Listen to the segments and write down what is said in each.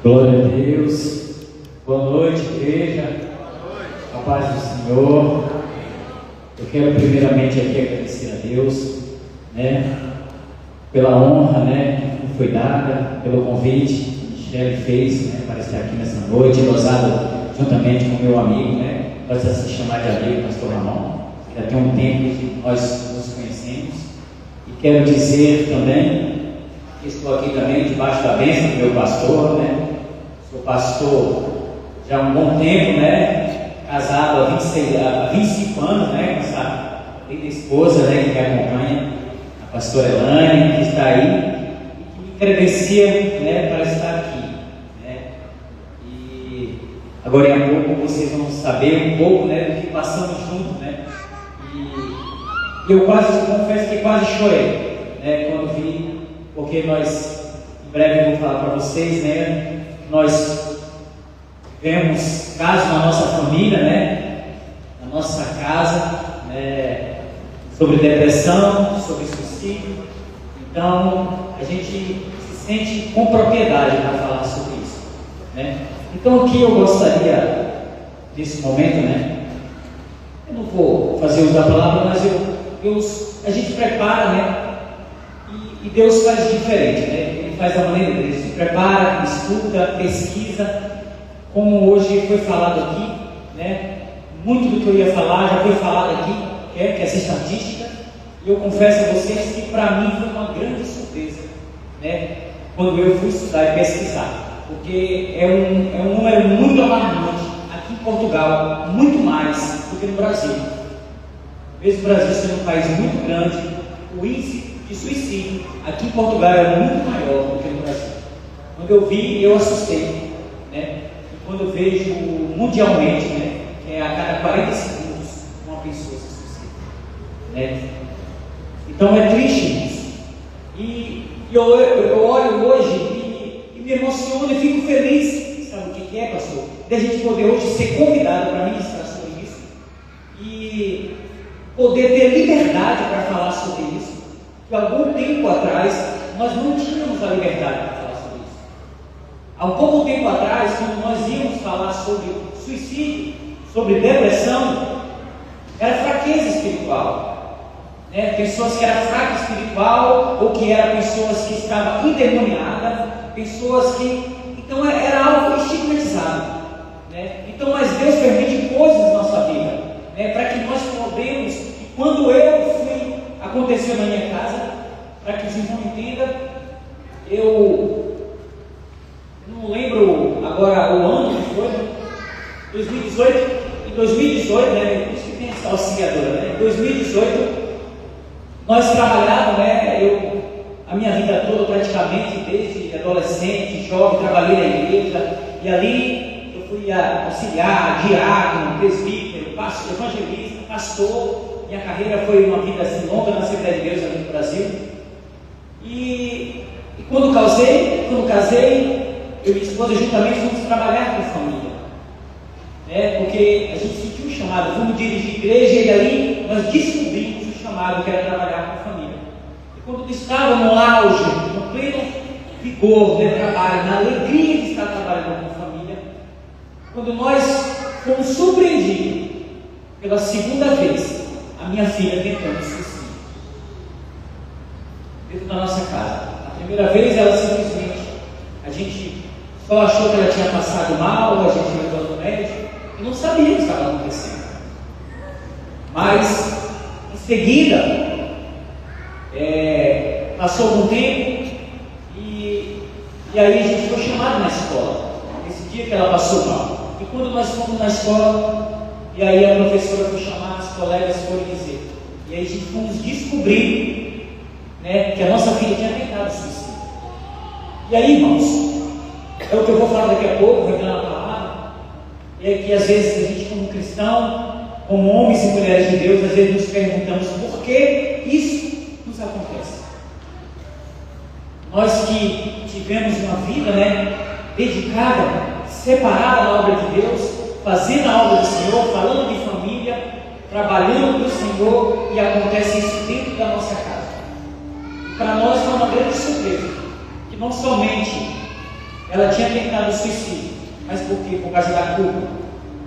Glória a Deus. Boa noite, igreja. A paz do Senhor. Eu quero primeiramente aqui agradecer a Deus, pela honra, que foi dada, pelo convite que Michele fez, para estar aqui nessa noite, gozado juntamente com meu amigo, pode se chamar de amigo, pastor Ramon. Já tem um tempo que nós nos conhecemos. E quero dizer também que estou aqui também debaixo da bênção do meu pastor, Sou pastor já há um bom tempo, casado há 25 anos, com essa linda esposa, que me acompanha, a pastora Elane, que está aí, e que me credencia, para estar aqui, E agora em pouco vocês vão saber um pouco, do que passamos juntos, E eu confesso que quase chorei, quando vi, porque nós, em breve vou falar para vocês, nós tivemos casos na nossa família, na nossa casa, sobre depressão, sobre suicídio. Então a gente se sente com propriedade para falar sobre isso, Então aqui eu gostaria, nesse momento, eu não vou fazer uso da palavra, mas a gente prepara, e Deus faz diferente, Ele faz da maneira dele, Ele se prepara, estuda, pesquisa, como hoje foi falado aqui, muito do que eu ia falar já foi falado aqui, que é essa estatística, e eu confesso a vocês que para mim foi uma grande surpresa, quando eu fui estudar e pesquisar, porque é um número muito alarmante aqui em Portugal, muito mais do que no Brasil. Mesmo o Brasil sendo um país muito grande, o índice de suicídio aqui em Portugal é muito maior do que no Brasil. Quando eu vi, eu assustei, E quando eu vejo mundialmente, que é a cada 40 segundos uma pessoa se suicida, Então é triste isso. E eu olho hoje e me emociono e fico feliz. Sabe o que é, pastor? De a gente poder hoje ser convidado para ministrar sobre isso e poder ter liberdade para falar sobre isso. Que algum tempo atrás nós não tínhamos a liberdade para falar sobre isso. Há um pouco tempo atrás, quando nós íamos falar sobre suicídio, sobre depressão, era fraqueza espiritual, Pessoas que eram fracas espiritual, ou que eram pessoas que estavam endemoniadas, pessoas que... Então era algo estigmatizado, Então, mas Deus permite coisas na nossa vida, para que nós podemos... E quando aconteceu na minha casa, para que os irmãos entendam, eu não lembro agora o ano que foi, 2018, em 2018, por isso que tem essa auxiliadora, Em 2018, nós trabalhávamos, a minha vida toda praticamente, desde adolescente, jovem, trabalhei na igreja, e ali eu fui auxiliar, diácono, presbítero, pastor, evangelista, pastor. Minha carreira foi uma vida assim longa na Assembleia de Deus aqui no Brasil. E quando casei, eu e minha esposa juntamente fomos trabalhar com família, porque a gente sentiu um chamado, fomos dirigir igreja e ali nós descobrimos o chamado que era trabalhar com família. E quando estava no auge, no pleno vigor de trabalho, na alegria de estar trabalhando com família, quando nós fomos surpreendidos pela segunda vez, a minha filha tentando suicídio dentro da nossa casa. A primeira vez ela simplesmente, a gente só achou que ela tinha passado mal, a gente levou no médico e não sabia o que estava acontecendo. Mas em seguida passou algum tempo e aí a gente foi chamado na escola nesse dia que ela passou mal. E quando nós fomos na escola, e aí a professora foi chamar, as colegas foram dizer, e aí a gente fomos descobrir, que a nossa filha tinha tentado suicídio. E aí, irmãos, é o que eu vou falar daqui a pouco, revelando a palavra, é que às vezes a gente, como cristão, como homens e mulheres de Deus, às vezes nos perguntamos por que isso nos acontece. Nós que tivemos uma vida, dedicada, separada da obra de Deus, fazendo a obra do Senhor, falando de família, trabalhando para o Senhor, e acontece isso dentro da nossa casa. Para nós foi uma grande surpresa, que não somente ela tinha tentado suicídio. Mas por quê? Por causa da culpa.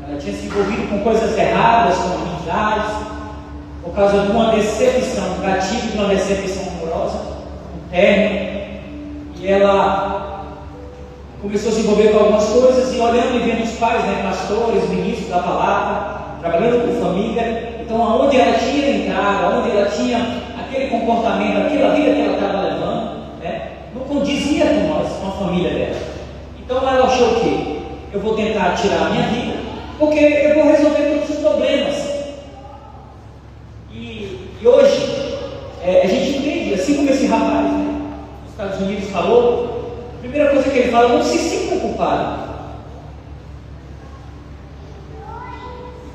Ela tinha se envolvido com coisas erradas, com amizades, por causa de uma decepção, um gatilho de uma decepção amorosa, um término. E ela começou a se envolver com algumas coisas e olhando e vendo os pais, né, pastores, ministros da palavra, trabalhando com família. Então, aonde ela tinha entrado, aonde ela tinha aquele comportamento, aquela vida que ela estava levando, né, não condizia com nós, com a família dela. Então, ela achou o quê? Eu vou tentar tirar a minha vida, porque eu vou resolver todos os problemas. E hoje, a gente entende, assim como esse rapaz, né, nos Estados Unidos falou, a primeira coisa que ele fala, não se sinta culpado.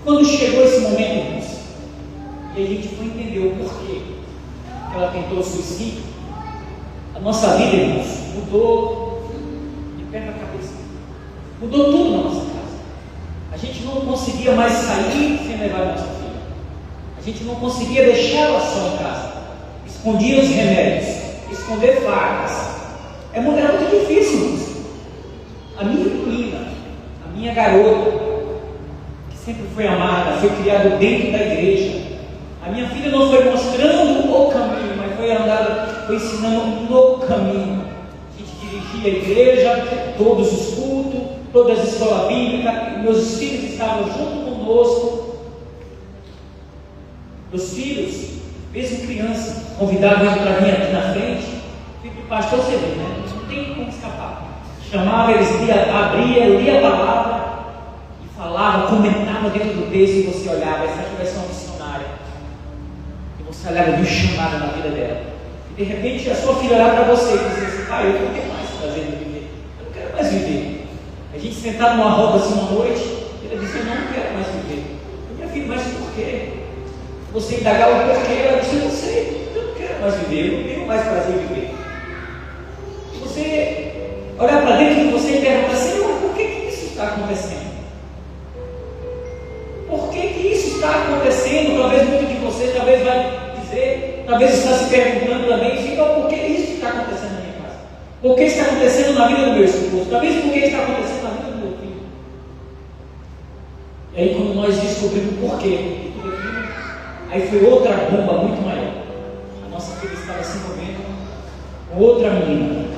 Quando chegou esse momento, irmãos, e a gente foi entender o porquê que ela tentou o suicídio, a nossa vida, irmãos, mudou de pé na cabeça. Mudou tudo na nossa casa. A gente não conseguia mais sair sem levar a nossa filha. A gente não conseguia deixar ela só em casa. Escondia os remédios, esconder facas. Era muito difícil, irmãos. A minha menina, a minha garota, sempre foi amada, foi criada dentro da igreja. A minha filha não foi mostrando o caminho, mas foi ensinando no caminho. A gente dirigia a igreja, todos os cultos, todas as escolas bíblicas. Meus filhos estavam junto conosco. Meus filhos, mesmo criança, convidavam eles para vir aqui na frente. Filho de pastor, você vê, né? Não tem como escapar. Chamava eles, abria, lia a palavra, falava, comentava dentro do texto e você olhava, essa aqui vai ser uma missionária. E você olhava, viu chamada na vida dela. E de repente a sua filha olhava para você e dizia assim, pai, eu não tenho mais prazer de viver. Eu não quero mais viver. A gente sentado numa roda assim uma noite, e ela dizia, não quero mais viver. Eu, minha filha, mas por quê? Você indagava o porquê, ela dizia, eu não sei, eu não quero mais viver, eu não tenho mais prazer de viver. E você olhar para dentro de você e perguntar, Senhor, por que isso está acontecendo? Por que isso está acontecendo? Talvez muito de você, talvez vai dizer, talvez está se perguntando também, Senhor, por que isso está acontecendo na minha casa? Por que está acontecendo na vida do meu esposo? Talvez por que está acontecendo na vida do meu filho? E aí quando nós descobrimos o porquê de tudo aquilo, aí foi outra bomba muito maior. A nossa filha estava se envolvendo com outra menina.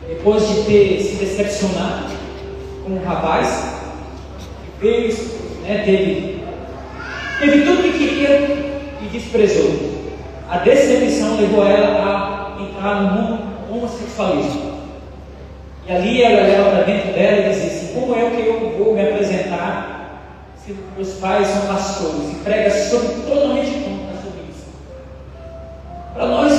Depois de ter se decepcionado com um rapaz, que veio, teve tudo que queria e desprezou. A decepção levou ela a entrar no mundo homossexualismo. E ali ela olhava para dentro dela e dizia assim, como é que eu vou me apresentar se meus pais são pastores e pregam totalmente contra sobre isso? Para nós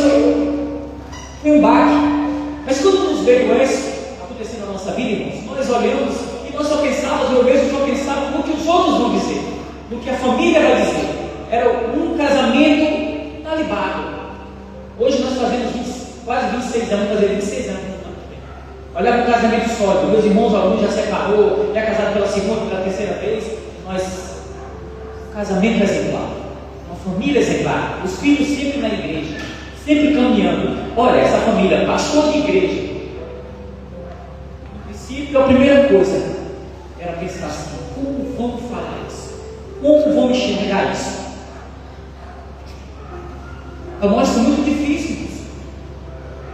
foi um baque. Mas quando nos veio isso acontecendo na nossa vida, irmãos, nós olhamos e nós só pensávamos, eu mesmo só pensava no que os outros vão dizer, no que a família vai dizer. Era um casamento talibado. Hoje nós fazemos quase 26 anos, fazer 26 anos. Olhar para o casamento sólido, meus irmãos, alguns já separou, já casaram pela segunda, pela terceira vez. Nós, casamento exemplar, uma família exemplar, os filhos sempre na igreja, sempre caminhando. Olha, essa família, pastor de igreja. No princípio, a primeira coisa era pensar assim, como vamos falar isso? Como vamos enxergar isso? Para nós foi muito difícil isso.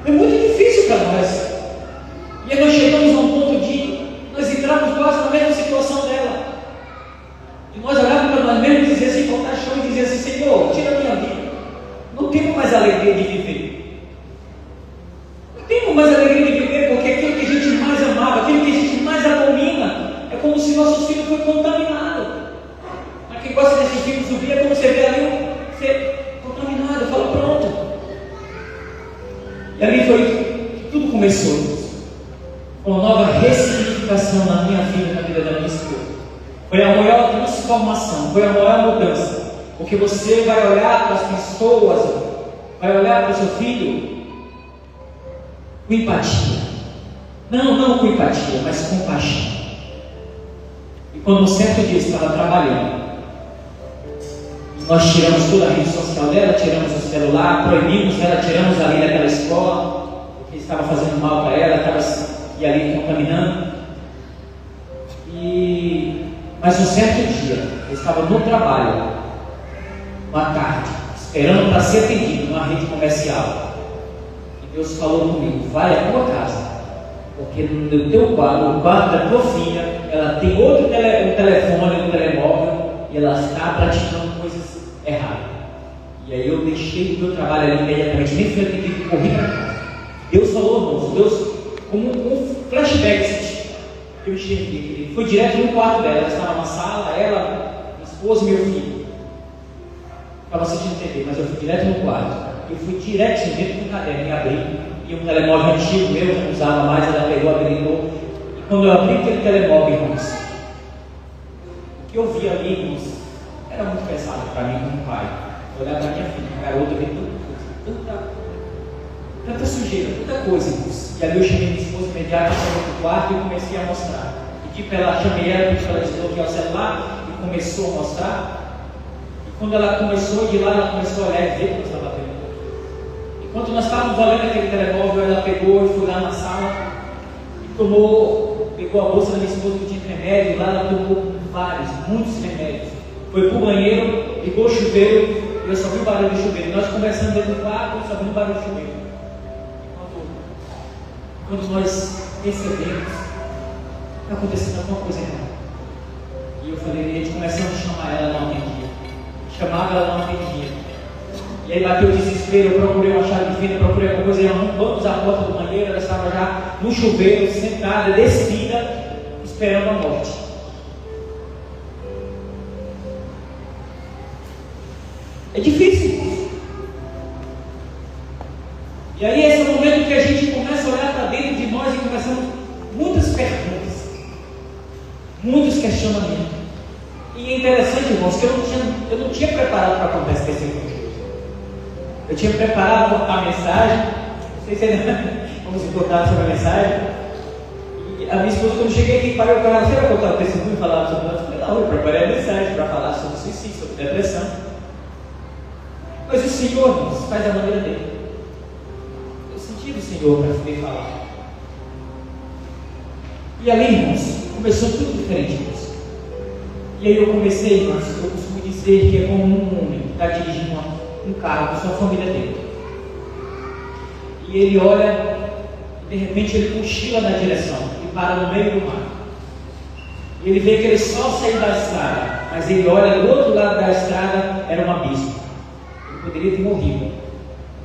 Foi muito difícil para nós. E aí nós chegamos a um ponto de nós entrarmos quase na mesma situação dela. E nós olhávamos para nós mesmos e dizíamos assim, botar chão e dizer assim, Senhor, tira a minha vida. Não temos mais alegria de viver. Não temos mais alegria de viver porque aquilo que a gente mais amava, aquilo que a gente mais abomina, é como se nossos filhos fossem contaminados. Para quem gosta desses filmes do dia, como você vê ali, você contaminado, fala pronto. E ali foi que tudo começou. Uma nova ressignificação na minha vida, na vida da minha esposa. Foi a maior transformação, foi a maior mudança. Porque você vai olhar para as pessoas, vai olhar para o seu filho com empatia. Não com empatia, mas com paixão. E quando um certo dia estava trabalhando, nós tiramos toda a rede social dela, tiramos o celular, proibimos ela, tiramos ali daquela escola, porque estava fazendo mal para ela, e ali contaminando. Mas um certo dia, eu estava no trabalho, uma tarde, esperando para ser atendido numa rede comercial. E Deus falou comigo: vai à tua casa, porque no teu quarto, no quarto da tua filha, ela tem outro telefone, um telemóvel, e ela está praticando coisas erradas. E aí eu deixei o meu trabalho ali imediatamente, nem fui atendido e corri para casa. Deus falou, irmãos, Deus, como um flashback, eu enxerguei, fui direto no quarto dela. Ela estava na sala, ela, minha esposa e meu filho. Para você entender, mas eu fui direto no quarto. Eu fui direto dentro do caderno e abri. E um telemóvel antigo meu, eu não usava mais, ela pegou, habilitou. E quando eu abri aquele telemóvel, irmãos, o que eu vi ali, irmãos, era muito pesado para mim como pai. Olhar para minha filha, uma garota, ver tanta sujeira, tanta coisa, irmãos. E ali eu chamei minha esposa imediata, saí do quarto e comecei a mostrar. Pedi para ela, chamei ela, pedi para ela desbloquear o celular e começou a mostrar. E quando ela começou, de lá ela começou a olhar e ver que eu estava vendo. Enquanto nós estávamos olhando aquele telemóvel, ela pegou e foi lá na sala e pegou a bolsa da minha esposa que tinha remédio, e lá ela tomou muitos remédios. Foi para o banheiro, ligou o chuveiro, e eu só vi o barulho do chuveiro. Nós conversando dentro do quarto, eu só vi o barulho do chuveiro. Quando nós percebemos que está acontecendo alguma coisa errada. E eu falei, a gente começando a chamar ela, não atendia. Chamava ela, não atendia. E aí bateu o desespero, eu procurei uma chave de fenda, procurei alguma coisa, e arrombamos a porta do banheiro, ela estava já no chuveiro, sentada, despida, esperando a morte. É difícil. E aí esse é o momento que a gente começa a olhar para dentro de nós e começamos muitas perguntas, muitos questionamentos. E é interessante, irmãos, que eu não tinha preparado para acontecer esse encontro. Eu tinha preparado a mensagem, não sei se ainda vamos contar sobre a mensagem. E a minha esposa, quando eu cheguei aqui, parou para ela: você vai contar o testemunho e falar sobre nós? Eu falei: não, eu preparei a mensagem para falar sobre suicídio, sobre depressão. Mas o Senhor, irmãos, faz da maneira dele. Eu senti do Senhor para poder falar. E ali, irmãos, começou tudo diferente, irmãos. E aí eu comecei, irmãos, eu costumo dizer que é como um homem que está dirigindo um carro com sua família dentro. E ele olha, e de repente ele cochila na direção e para no meio do mar. E ele vê que ele só saiu da estrada, mas ele olha do outro lado da estrada, era um abismo. Ele poderia ter morrido.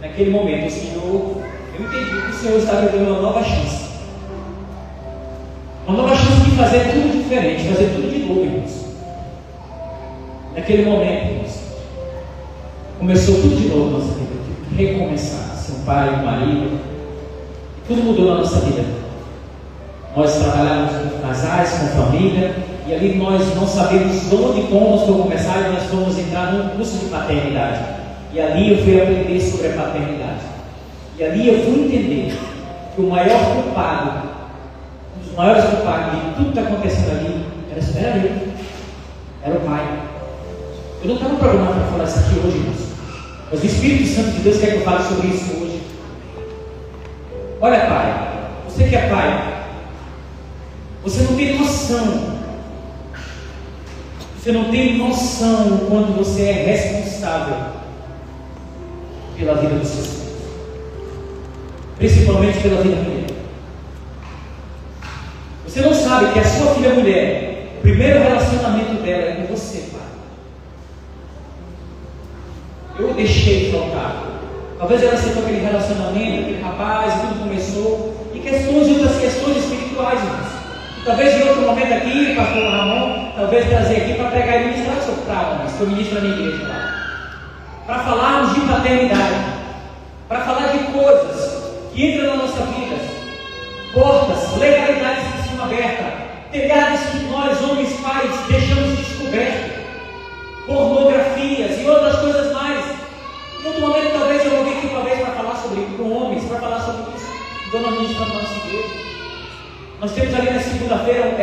Naquele momento, o Senhor, eu entendi que o Senhor estava me dando uma nova chance. Uma nova chance de fazer tudo diferente, fazer tudo de novo, irmãos. Naquele momento, irmãos, começou tudo de novo na nossa vida, recomeçar, ser um pai, um marido, tudo mudou na nossa vida. Nós trabalhamos com casais, com família, e ali nós não sabemos de onde fomos para começar, e nós fomos entrar num curso de paternidade. E ali eu fui aprender sobre a paternidade. E ali eu fui entender que o maior culpado, um dos maiores culpados de tudo que está acontecendo ali, era eu, era o pai. Eu não estava programado para falar isso aqui hoje, irmãos. Mas o Espírito Santo de Deus quer que eu fale sobre isso hoje. Olha, pai, você que é pai, você não tem noção. Você não tem noção o quanto você é responsável pela vida dos seus filhos, principalmente pela vida mulher. Você não sabe que a sua filha mulher, o primeiro relacionamento dela é com você, pai. Eu deixei faltar. Talvez ela aceitou aquele relacionamento, aquele rapaz, e tudo começou, e outras questões espirituais, irmãos. E talvez em outro momento aqui, pastor Ramon, talvez trazer aqui para pregar e ministrar sobre traumas, que eu ministro na minha igreja lá. Para falarmos de paternidade, para falar de coisas que entram na nossa vida, portas, legalidades que são abertas, telhados que nós, homens pais, deixamos descobertos, pornografias e outras coisas mais. Em outro momento, talvez eu vou vir aqui uma vez para falar sobre com homens, para falar sobre isso, dando ministra na nossa igreja. Nós temos ali na segunda-feira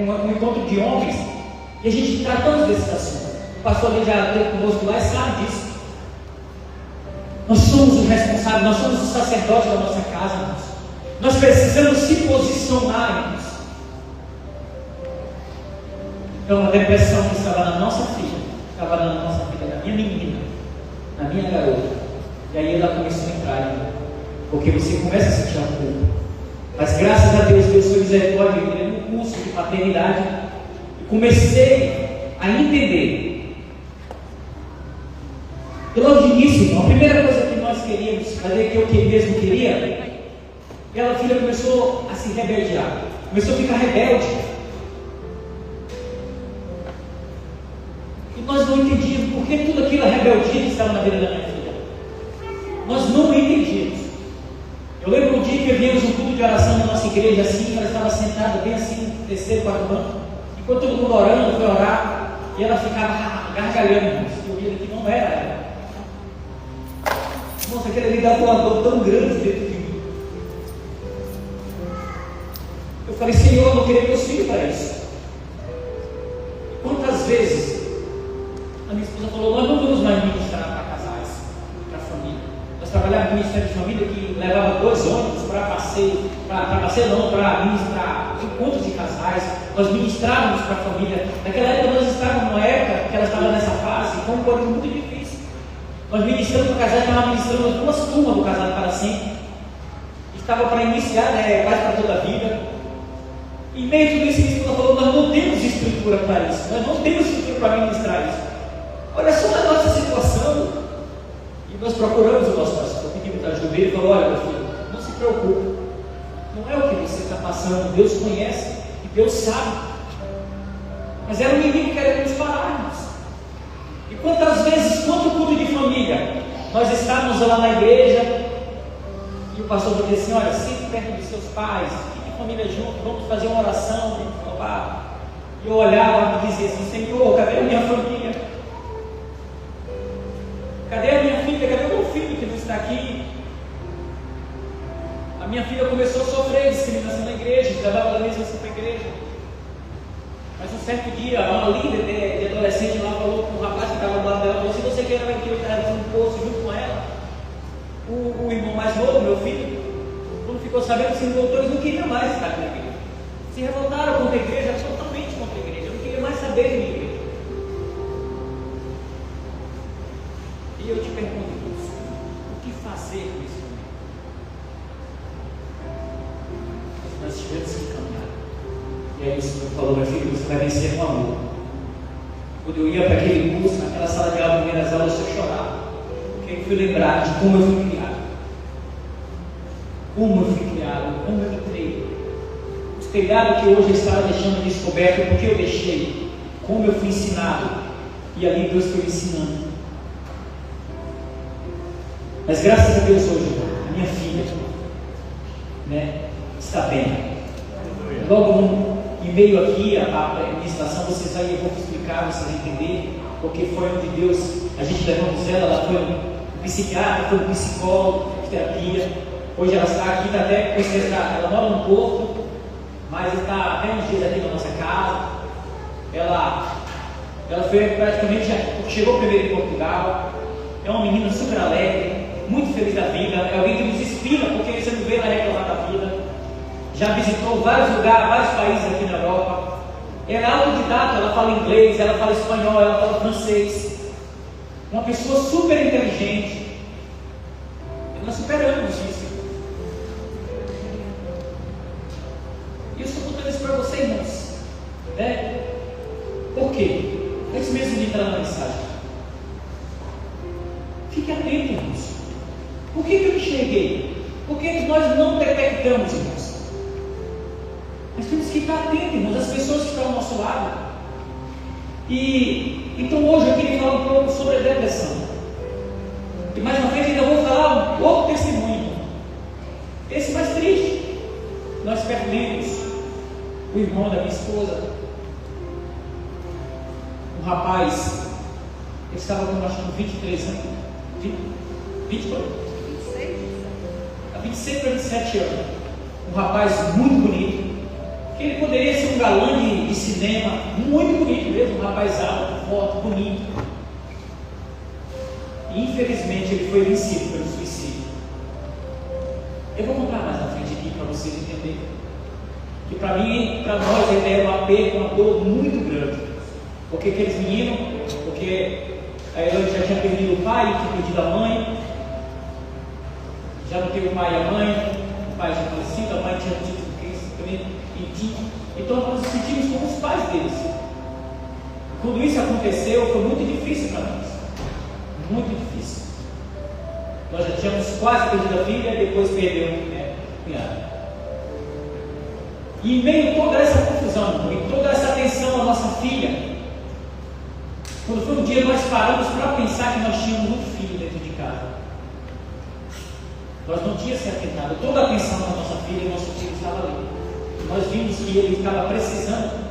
um encontro de homens e a gente tratando desse assunto. O pastor ali já esteve conosco lá e sabe disso. Nós somos os responsáveis, nós somos os sacerdotes da nossa casa, irmãos. Nós precisamos se posicionar, irmãos. Então, a depressão que estava na nossa filha, na minha menina, na minha garota, e aí ela começou a entrar, irmão, porque você começa a sentir a culpa. Mas graças a Deus, Deus foi misericórdia, eu dei um curso de paternidade e comecei a entender. E logo de início, irmão, a primeira coisa que nós queríamos fazer, que eu mesmo queria, aquela filha começou a se rebeldear, começou a ficar rebelde. E nós não entendíamos por que tudo aquilo, a rebeldia que estava na vida da minha filha. Nós não entendíamos. Eu lembro um dia que viemos um culto de oração na nossa igreja, assim, ela estava sentada bem assim, no terceiro, quarto banco, enquanto todo mundo orando, foi orar, e ela ficava gargalhando, irmãos, eu via que não era ela. Nossa, aquele ali dava uma dor tão grande dentro de mim. Eu falei, Senhor, eu não queria meus filhos para isso. Quantas vezes a minha esposa falou, nós não vamos mais ministrar para casais, para família. Nós trabalhávamos no Ministério de Família que levava 2 ônibus para passeio, para ministrar encontros de casais. Nós ministrávamos para a família. Naquela época nós estávamos numa época que ela estava nessa fase, foi um período muito difícil. Nós ministramos para casais, estávamos ministrando 2 turmas do Casado para Sempre. Estava para iniciar, quase para toda a vida. E meio de tudo isso, a minha esposa falou, nós não temos estrutura para isso, nós não temos estrutura para ministrar isso. Olha só a nossa situação. E nós procuramos o nosso pastor, pedimos ajuda dele e falou, olha meu filho, não se preocupe, não é o que você está passando, Deus conhece e Deus sabe. Mas era um menino querendo nos pararmos. E quantas vezes, quanto culto de família, nós estávamos lá na igreja e o pastor dizia assim, olha, sempre perto dos seus pais, fique família junto, vamos fazer uma oração, vamos louvar. E eu olhava e dizia assim, Senhor, cadê a minha família? Cadê a minha filha? Cadê o meu filho que não está aqui? A minha filha começou a sofrer discriminação na igreja, levava ela mesmo assim para a igreja. Mas um certo dia, uma líder de adolescente lá falou com um rapaz que estava do lado dela, falou, se você quer ela aqui, eu estava no poço junto com ela. O irmão mais novo, meu filho, quando ficou sabendo que os doutores não queriam mais estar com a igreja. Se revoltaram contra a igreja, totalmente contra a igreja, não queriam mais saber de minha igreja. E eu te pergunto, o que fazer com isso? Nós tivemos que caminhar. E aí o Senhor falou, meu filho, você vai vencer com amor. Quando eu ia para aquele curso, naquela sala de aula, primeiras aulas, eu chorava. Porque eu fui lembrar de como eu fui criado. Como eu fui criado, como eu entrei. Os telhados que hoje eu estava deixando descoberto, porque eu deixei. Como eu fui ensinado. E ali Deus foi me ensinando. Mas graças a Deus hoje, a minha filha, está bem. Logo em meio aqui, a administração, vocês aí, eu vou explicar, vocês vão entender, porque foi onde Deus, a gente levamos ela foi um psiquiatra, foi um psicólogo, terapia. Hoje ela está aqui, está até, ela mora no Porto, mas está até uns dias aqui na nossa casa. Ela foi praticamente, chegou primeiro em Portugal, é uma menina super alegre, muito feliz da vida, é alguém que nos inspira, porque você não vê ela reclamar da vida. Já visitou vários lugares, vários países aqui na Europa. Ela é autodidata, ela fala inglês, ela fala espanhol, ela fala francês. Uma pessoa super inteligente. E nós superamos isso. E eu estou contando isso para vocês, irmãos. Por quê? Antes mesmo de entrar na mensagem. Fique atento, irmãos. Por que eu enxerguei? Por que nós não detectamos, irmãos? Nós temos que estar atentos, irmãos, às pessoas que estão ao nosso lado. E então hoje eu queria falar um pouco sobre a depressão. E mais uma vez ainda vou falar um outro testemunho. Esse mais triste. Nós perdemos o irmão da minha esposa. Um rapaz, ele estava com acho que 23 anos. 26 para 27 anos. Um rapaz muito bonito. Que ele poderia ser um galã de cinema, muito bonito mesmo, um rapaz alto, forte, bonito. E infelizmente ele foi vencido pelo suicídio. Eu vou contar mais na frente aqui para vocês entenderem. Que para mim, para nós, é uma perda, uma dor muito grande. Porque aqueles meninos, porque a Elaine já tinha perdido o pai, tinha perdido a mãe, já não teve o pai e a mãe, o pai já falecido, a mãe tinha tido Cristo também, então nós nos sentimos como os pais deles. Quando isso aconteceu, foi muito difícil para nós, muito difícil. Nós já tínhamos quase perdido a filha e depois perdeu o cunhado. E em meio a toda essa confusão, em toda essa atenção à nossa filha, quando foi um dia nós paramos para pensar que nós tínhamos um filho dentro de casa. Nós não tínhamos se atentado, toda a atenção da nossa filha e nosso filho estava ali. Nós vimos que ele estava precisando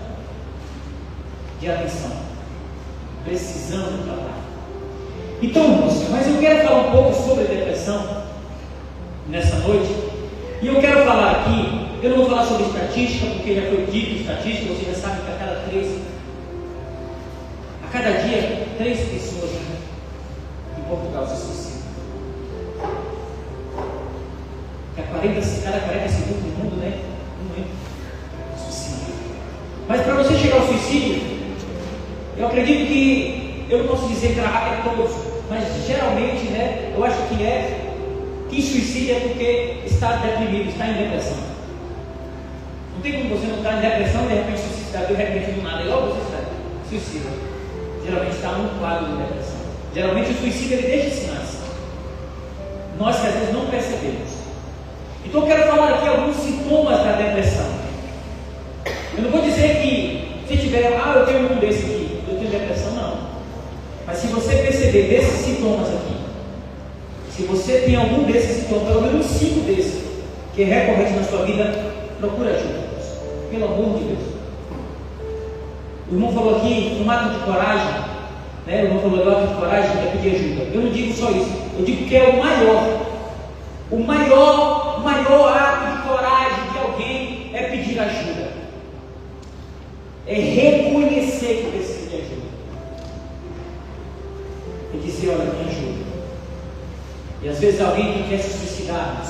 de atenção, precisando de trabalho. Então, irmãos, mas eu quero falar um pouco sobre depressão nessa noite. E eu quero falar aqui, eu não vou falar sobre estatística, porque já foi dito estatística, você já sabe que a cada dia, 3 pessoas em Portugal se suicidam. Cada 40 segundos no mundo, né? Suicídio. Mas para você chegar ao suicídio, eu acredito que, eu não posso dizer que é todos, mas geralmente, né? Eu acho que quem suicida é porque está deprimido, está em depressão. Não tem como você não estar em depressão e de repente suicidar, de repente do nada, e logo você está suicida. Geralmente está num quadro de depressão. Geralmente o suicídio ele deixa sinais. Nós que às vezes não percebemos. Então eu quero falar aqui alguns sintomas da depressão. Eu não vou dizer que se tiver, eu tenho um desse aqui, eu tenho depressão, não. Mas se você perceber desses sintomas aqui, se você tem algum desses sintomas, pelo menos 5 desses, que é recorrente na sua vida, procura ajuda. Pelo amor de Deus. O irmão falou aqui, um ato de coragem, né? O irmão falou do ato de coragem para pedir ajuda. Eu não digo só isso, eu digo que é o maior ato de coragem de alguém é pedir ajuda. É reconhecer que precisa de ajuda. E dizer, olha, me ajuda. E às vezes alguém que quer se suicidar,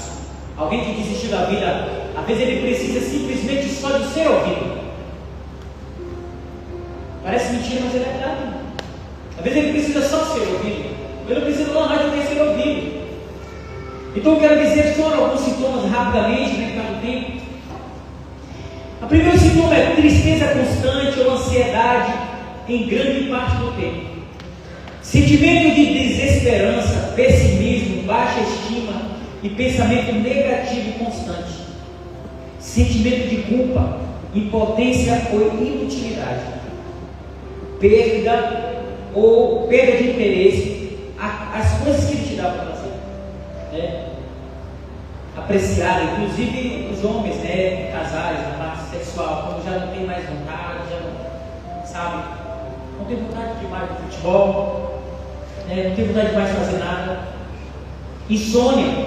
alguém que desistiu da vida, às vezes ele precisa simplesmente só de ser ouvido. Parece mentira, mas é verdade. Às vezes ele precisa só ser ouvido. Ele não precisa falar mais do que ser ouvido. Então eu quero dizer só alguns sintomas rapidamente, né, por causa do tempo. O primeiro sintoma é tristeza constante ou ansiedade em grande parte do tempo. Sentimento de desesperança, pessimismo, baixa estima e pensamento negativo constante. Sentimento de culpa, impotência ou inutilidade. Perda de interesse, as coisas que ele te dá para fazer, né? Apreciar, inclusive os homens, né? Casais, na parte sexual, quando já não tem mais vontade, já não, sabe, não tem vontade de mais de futebol, né? Não tem vontade de mais fazer nada. Insônia,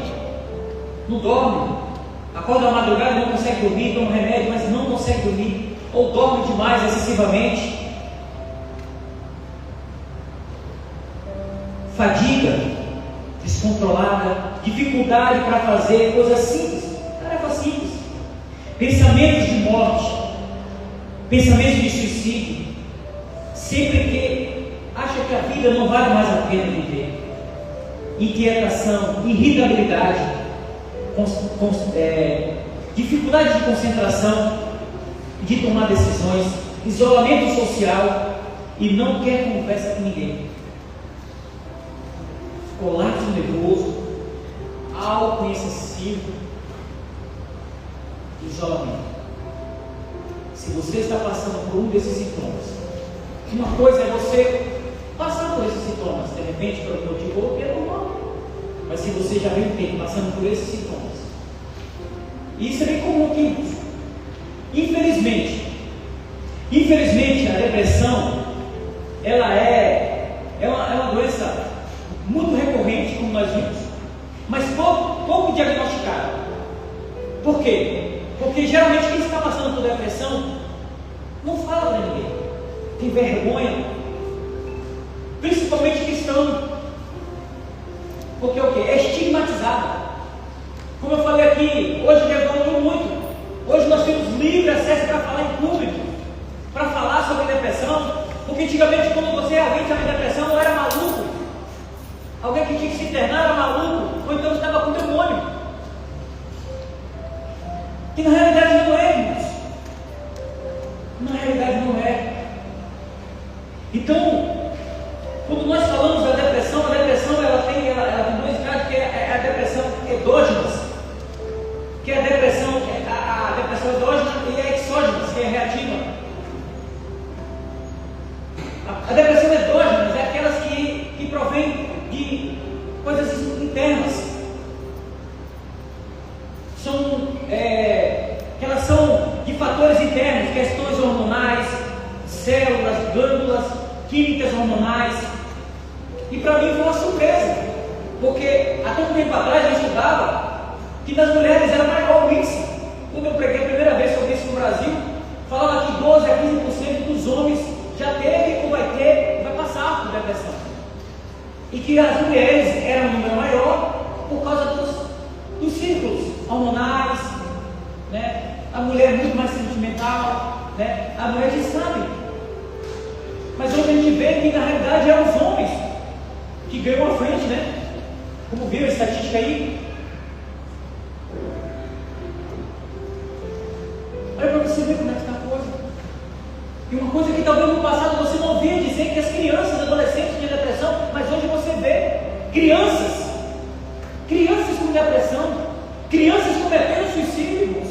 não dorme, acorda à madrugada, não consegue dormir, toma remédio, mas não consegue dormir, ou dorme demais excessivamente. Fadiga descontrolada, dificuldade para fazer coisas simples, tarefas simples, pensamentos de morte, pensamentos de suicídio, sempre que acha que a vida não vale mais a pena viver, inquietação, irritabilidade, dificuldade de concentração, de tomar decisões, isolamento social e não quer conversa com ninguém. Colapso nervoso, álcool excessivo, isolamento. Se você está passando por um desses sintomas, uma coisa é você passar por esses sintomas, de repente por um motivo ou outro, é normal. Mas se você já vem um tempo passando por esses sintomas, e isso é bem comum aqui. Infelizmente a depressão, ela é uma doença muito recorrente, como nós vimos, mas pouco diagnosticada. Por quê? Porque geralmente quem está passando por depressão não fala para ninguém, tem vergonha, principalmente cristão, porque o quê? É estigmatizado. Como eu falei aqui, hoje levantou muito falar em público, para falar sobre depressão, porque antigamente quando você alguém estava em depressão não era maluco, alguém que tinha que se internar era maluco, ou então estava com demônio, que na realidade não é, irmãos, na realidade não é. Então, quando nós falamos da depressão, a depressão ela tem dois graus, que é a depressão endógena, que é a depressão endógena e a exógena, que é reativa. A depressão endógena é aquelas que provém de coisas internas. Que elas são de fatores internos, questões hormonais, células, glândulas, químicas hormonais. E para mim foi uma surpresa, porque há tanto tempo atrás eu estudava que nas mulheres era maior o índice. Quando eu preguei a primeira vez sobre isso no Brasil, falava que 12 a 15% dos homens já teve ou vai passar por depressão. E que as mulheres eram um número maior por causa dos círculos hormonais, né? A mulher é muito mais sentimental, né? A mulher já sabe. Mas hoje a gente vê que na realidade é os homens que ganham a frente, né? Como viu a estatística aí? Olha para você ver como é que está a coisa. E uma coisa que talvez no passado você não via dizer, que as crianças, adolescentes tinham depressão, mas hoje você vê crianças com depressão, crianças cometendo suicídio, irmãos.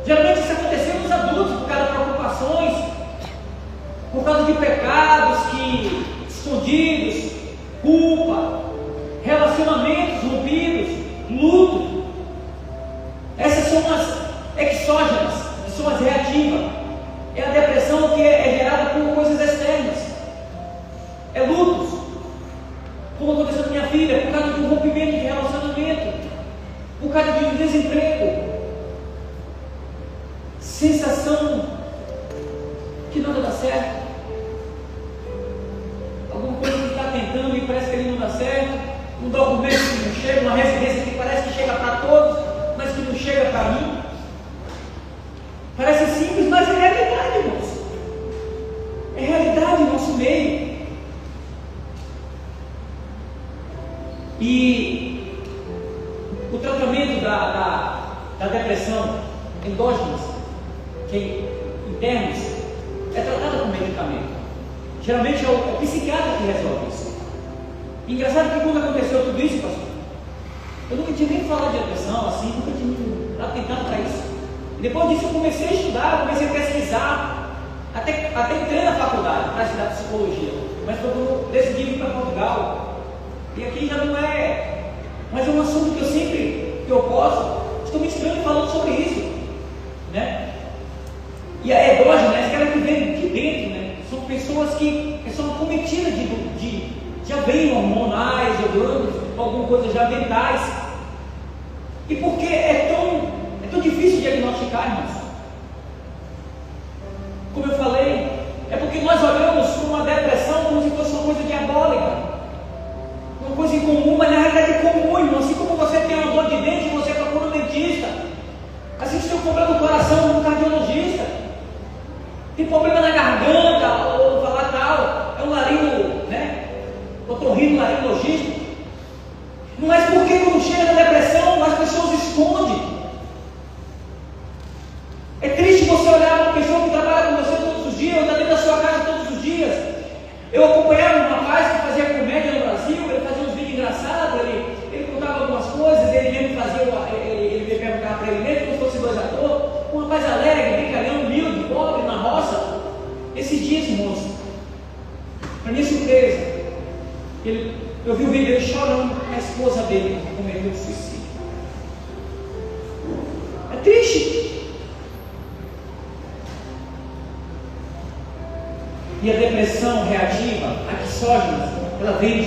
Geralmente isso aconteceu nos adultos, por causa de preocupações, por causa de pecados escondidos, culpa, relacionamentos rompidos, luto. Essas são as exógenas, são as reativas. É a depressão que é gerada por coisas externas. É lutos, como aconteceu com minha filha, por causa do rompimento de relacionamento, por causa do desemprego, sensação que nada dá certo, alguma coisa que está tentando e parece que ele não dá certo, um documento que não chega, uma residência que parece que chega para todos, mas que não chega para mim. Parece simples, mas é realidade, irmãos. É realidade no nosso meio. E o tratamento da depressão endógena, que é internos, é tratado com medicamento. Geralmente é o psiquiatra que resolve isso. Engraçado que quando aconteceu tudo isso, pastor, eu nunca tinha nem falado de depressão assim, nunca tinha atentado para isso. E depois disso eu comecei a estudar, comecei a pesquisar, até entrei na faculdade para estudar psicologia, mas quando eu decidi vir para Portugal, e aqui já não é, mas é um assunto que eu sempre que eu posso, estou me estranho falando sobre isso, né? E a endógena é aquela que vem de dentro, né? São pessoas que são cometidas já vem hormonais, ou alguma coisa já mentais. E por que é tão difícil diagnosticar, irmãos? Como eu falei, é porque nós olhamos para uma depressão como se fosse uma coisa diabólica, uma coisa incomum, mas na realidade é comum, irmão. Assim como você tem uma dor de dente, você procura um dentista. Assim que você tem um problema no coração, um cardiologista. Tem problema na garganta, ou falar tal, é um laringo, né? Otorrinolaringologista. Mas por que quando chega na depressão as pessoas escondem? É triste você olhar uma pessoa que trabalha com você todos os dias, ou está dentro da sua casa todos os dias. Eu acompanhava um rapaz que fazia comédia no Brasil, ele fazia uns vídeos engraçados, ele contava algumas coisas, ele mesmo fazia, ele me perguntava para ele mesmo, como se fosse dois atores, um rapaz alegre, brincalhão, humilde, pobre, na roça. Esses dias, irmãos, para minha surpresa, eu vi o vídeo dele chorando, a esposa dele cometeu suicídio. É triste. E a depressão reativa, a exógena, ela vem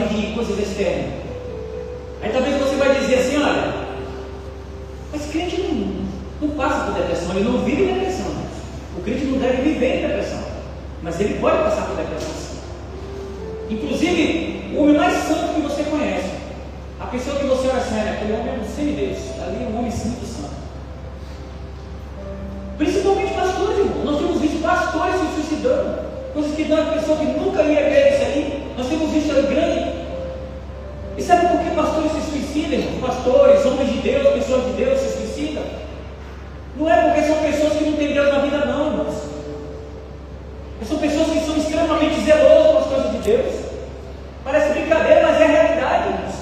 de coisas externas. Aí talvez você vai dizer assim, olha, mas crente não passa por depressão, ele não vive depressão. O crente não deve viver em depressão, mas ele pode passar por depressão sim. Inclusive, o homem mais santo que você conhece, a pessoa que você olha assim, aquele homem é um semideus, ali é um homem muito santo. Coisas que uma pessoa que nunca ia ver isso aí, nós temos visto ali grande. E sabe por que pastores se suicidam? Pastores, homens de Deus, pessoas de Deus se suicidam? Não é porque são pessoas que não têm Deus na vida, não, irmãos. São pessoas que são extremamente zelosas com as coisas de Deus. Parece brincadeira, mas é a realidade, irmãos.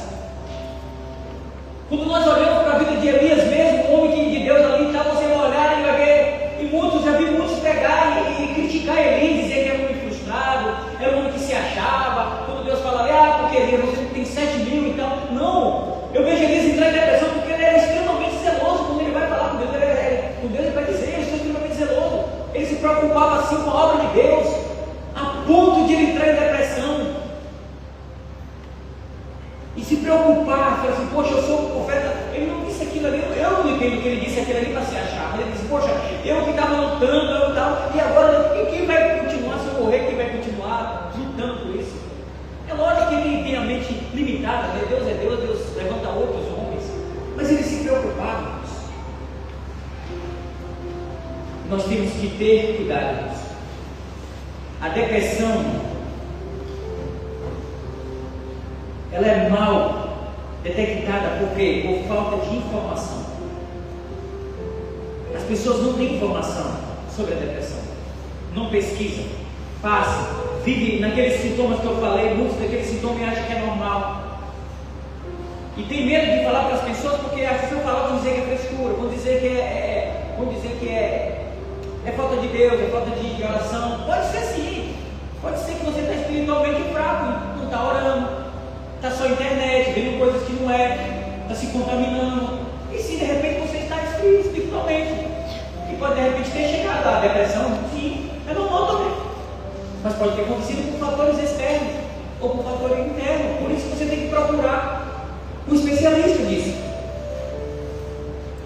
Quando nós olhamos para a vida de Elias mesmo, um homem de Deus ali, tá, você vai olhar e vai ver, e muitos, já vi muitos pegar e criticar Elias, dizer que era um homem frustrado, era um homem que se achava. Quando Deus fala, porque Elias, você tem 7.000 e tal. Não, eu vejo Elias entrar em depressão porque ele era extremamente zeloso. Quando ele vai falar com Deus, ele vai dizer, eu sou extremamente zeloso. Ele se preocupava assim com a obra de Deus, a ponto de ele entrar em depressão. E se preocupar, falar assim, poxa, eu sou um profeta. Ele não disse aquilo ali, eu não entendo que ele disse aquilo ali para se achar. Mas ele disse, poxa, eu que estava lutando, eu tal, e agora quem vai continuar, se eu morrer, quem vai continuar lutando por isso? É lógico que ele tem a mente limitada, né? Deus é Deus, Deus levanta outros homens. Mas ele se preocupava. Nós temos que ter cuidado. A depressão, ela é mal detectada por quê? Por falta de informação. As pessoas não têm informação sobre a depressão, não pesquisam, passam, vivem naqueles sintomas que eu falei, muitos daqueles sintomas acham que é normal. E tem medo de falar para as pessoas porque se eu falar vão dizer que é frescura, vão dizer que é falta de Deus, é falta de oração. Pode ser sim, pode ser que você está espiritualmente fraco, não está orando, está só na internet, vendo coisas que não é, está se contaminando. E se de repente você está esfrio espiritualmente, e pode de repente ter chegado à depressão, sim, é normal também. Mas pode ter acontecido por fatores externos ou por fator interno. Por isso você tem que procurar um especialista nisso.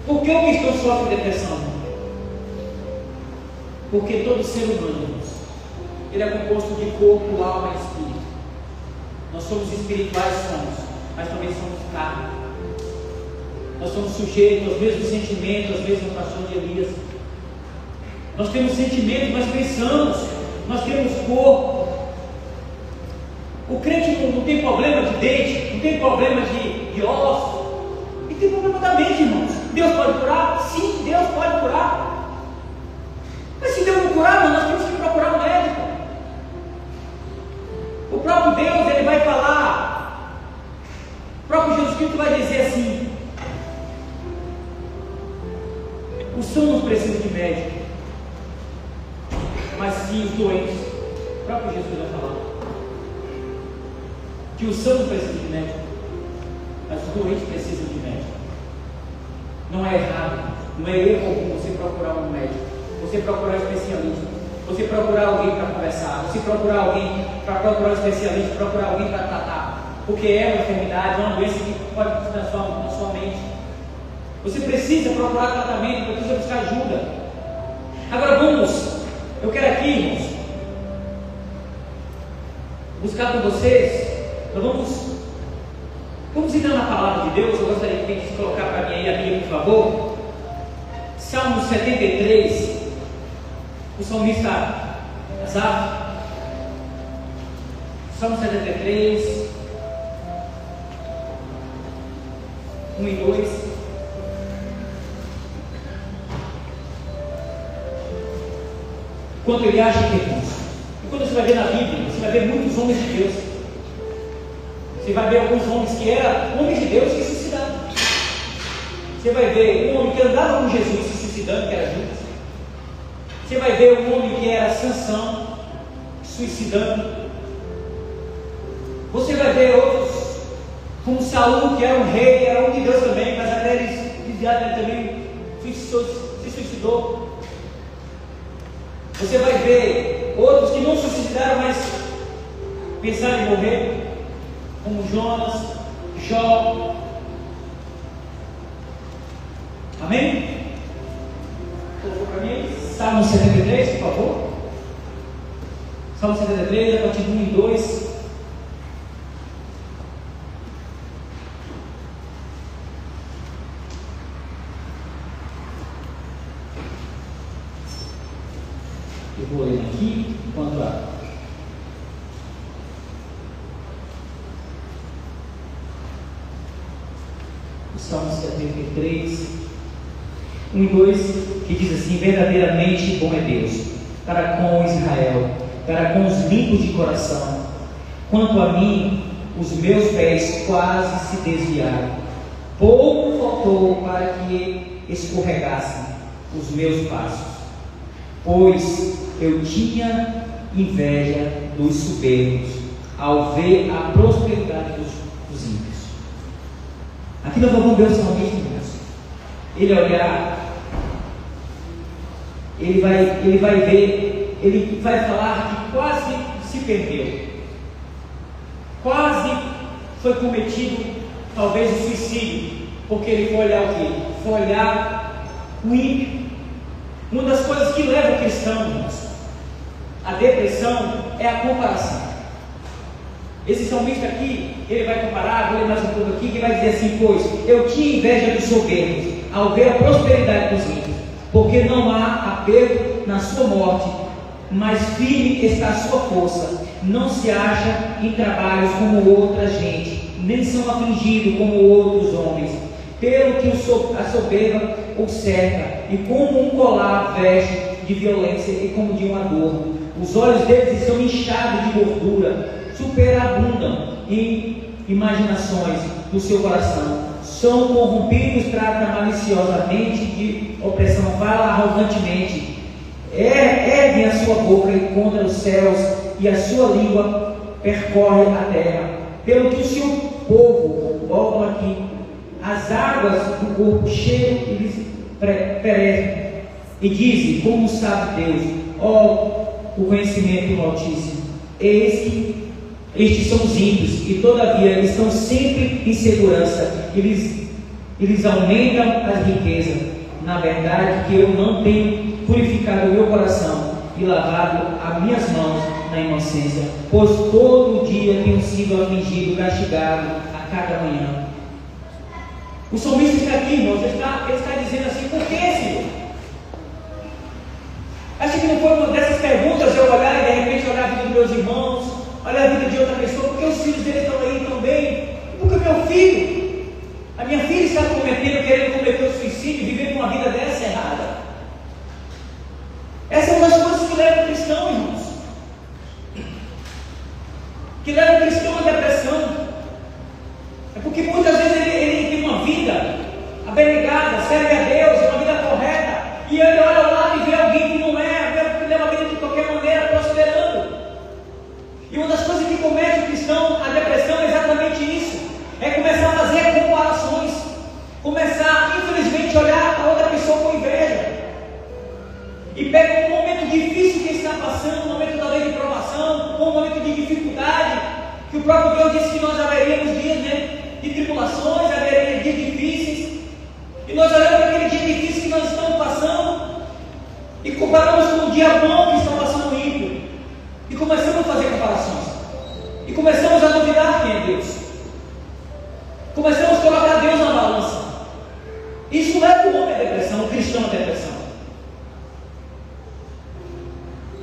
Por que o cristão sofre de depressão? Porque todo ser humano, ele é composto de corpo, alma e espírito. Nós somos espirituais, mas também somos carne. Nós somos sujeitos aos mesmos sentimentos, às mesmas paixões de Elias. Nós temos sentimentos, mas pensamos. Nós temos corpo. O crente não tem problema de dente, não tem problema de osso. E tem problema da mente, irmãos. Deus pode curar? Sim, Deus pode curar. Mas se Deus não curar, nós temos que procurar um médico. O próprio Deus, ele vai falar, o próprio Jesus Cristo vai dizer assim: os sãos precisam de médico, mas sim os doentes. O próprio Jesus vai falar que os sãos precisam de médico, mas os doentes precisam de médico. Não é errado, não é erro algum você procurar um médico, você procurar um especialista, você procurar alguém para conversar, você procurar alguém para procurar um especialista, procurar alguém para tratar, porque é uma enfermidade, é uma doença que pode se transformar na sua mente. Você precisa procurar tratamento, precisa buscar ajuda. Agora eu quero aqui, irmãos, buscar com vocês, nós vamos entrar na palavra de Deus. Eu gostaria que se colocar para mim aí a Bíblia, por favor. Salmo 73, o salmista Asaf, Salmo 73, 1 e 2. Quando ele acha que irmãos, e quando você vai ver na Bíblia, você vai ver muitos homens de Deus. Você vai ver alguns homens que eram homens de Deus que se suicidaram. Você vai ver um homem que andava com Jesus se suicidando, que era Judas. Você vai ver um homem que era Sansão, suicidando. Você vai ver outros, como Saul, que era um rei, era um de Deus também, mas até ele também se suicidou. Você vai ver outros que não se suicidaram, mas pensaram em morrer, como Jonas, Jó. Amém? Colocou para mim? Salmo 73, por favor. Salmo 73, a partir do 1 e 2. Eu vou ler aqui enquanto Salmo 73, 1 e 2, que diz assim: verdadeiramente bom é Deus para com Israel, para com os limpos de coração. Quanto a mim, os meus pés quase se desviaram, pouco faltou para que escorregassem os meus passos, pois eu tinha inveja dos soberbos ao ver a prosperidade dos ímpios. Aqui nós vamos ver o salmista, irmãos. Ele olhar, ele vai ver, ele vai falar que quase se perdeu, quase foi cometido talvez o suicídio, porque ele foi olhar o quê? Foi olhar o ímpio. Uma das coisas que leva o cristão, irmãos, a depressão é a comparação. Esse salmista aqui, ele vai comparar, vou ler mais um pouco aqui, que vai dizer assim: pois eu tinha inveja dos soberbos ao ver a prosperidade dos ímpios, porque não há apego na sua morte, mas firme está a sua força, não se acha em trabalhos como outra gente, nem são afligidos como outros homens, pelo que a soberba o cerca, e como um colar veste de violência e como de um adorno. Os olhos deles estão inchados de gordura, superabundam em imaginações do seu coração, são corrompidos, tratam maliciosamente de opressão, falam arrogantemente, erguem a sua boca contra os céus, e a sua língua percorre a terra, pelo que o seu povo, voltam aqui, as águas do corpo cheio eles perecem, e dizem: como sabe Deus, ó o conhecimento do Altíssimo, eis que estes são os ímpios, e todavia estão sempre em segurança, eles aumentam as riquezas. Na verdade, que eu não tenho purificado o meu coração e lavado as minhas mãos na inocência, pois todo dia tenho sido afligido, castigado a cada manhã. O salmista está aqui, irmãos, ele está dizendo assim: por que, Senhor? Acho que não foi uma dessas perguntas eu olhar e de repente olhar a vida dos meus irmãos, olhar a vida de outra pessoa, porque os filhos dele estão aí também, porque meu filho, a minha filha está cometendo, querendo cometer o suicídio, vivendo uma vida dessa errada. Essa é uma das coisas que leva o cristão, irmãos, que leva o cristão à depressão. É porque muitas vezes ele tem uma vida abnegada, serve a Deus, uma vida correta, e ele olha ao lado e vê alguém que não é, que leva a vida de qualquer maneira, prosperando. E uma das coisas que comete o cristão a depressão é exatamente isso: é começar a fazer comparações, começar, infelizmente, a olhar a outra pessoa com inveja, e pega um momento difícil que está passando, um momento talvez de provação, ou um momento de dificuldade, que o próprio Deus disse que nós haveríamos dias, de tribulações, haveríamos dias difíceis, e nós olhamos para aquele dia difícil que nós estamos passando, e comparamos com o dia bom que está passando o ímpio, e começamos a fazer comparações, e começamos a duvidar quem é Deus, começamos a colocar Deus na balança. Isso leva o homem à depressão, o cristão à depressão.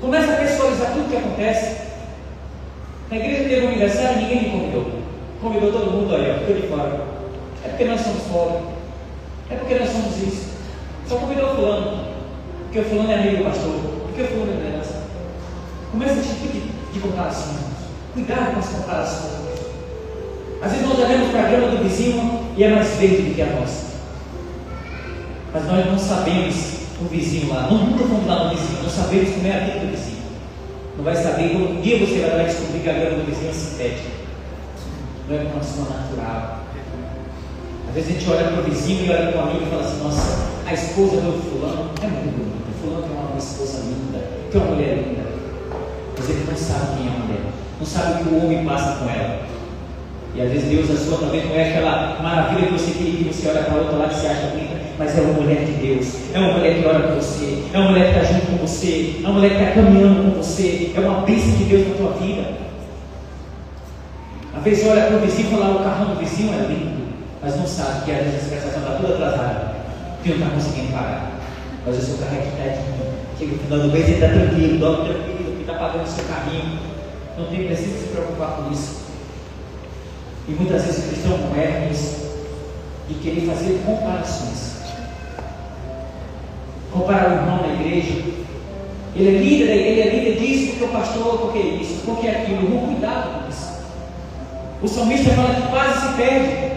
Começa a pessoalizar tudo o que acontece. Na igreja teve um aniversário e ninguém me convidou. Convidou todo mundo aí, ó, ficou de fora. É porque nós somos pobres. É porque nós somos isso. Só convidou o fulano, porque o fulano é amigo do pastor, porque o fulano é criança. Começa esse tipo de comparação. Cuidado com as comparações. Às vezes nós olhamos para a grama do vizinho e é mais verde do que a nossa. Mas nós não sabemos o vizinho lá. Nós nunca fomos lá no vizinho. Não sabemos como é a vida do vizinho. Não vai saber. Um dia você vai descobrir que a grama do vizinho é sintética. Não é uma sua natural. Às vezes a gente olha para o vizinho e olha para o amigo e fala assim: nossa, a esposa do fulano é muito bonita. O fulano tem uma esposa linda, tem uma mulher linda. Mas ele não sabe quem é a mulher. Não sabe o que o homem passa com ela. E às vezes Deus, a sua também não é aquela maravilha que você queria, que você olha para outra lá que você acha bonita, mas é uma mulher de Deus, é uma mulher que ora por você, é uma mulher que está junto com você, é uma mulher que está caminhando com você, é uma bênção de Deus na tua vida. Às vezes olha para o vizinho e fala: o carrão do vizinho é lindo, mas não sabe que às vezes a prestação está toda atrasada, que não está conseguindo pagar. Mas o seu carro é quitadinho, chega no final do mês e está tranquilo, dorme tranquilo, que está pagando o seu carrinho, não tem preciso se preocupar com isso. E muitas vezes o cristão não erra nisso. de querer fazer comparações. Comparar o irmão na igreja. Ele é líder disso, porque o pastor, porque isso, porque aquilo. Irmão, cuidado com isso. O salmista fala que quase se perde,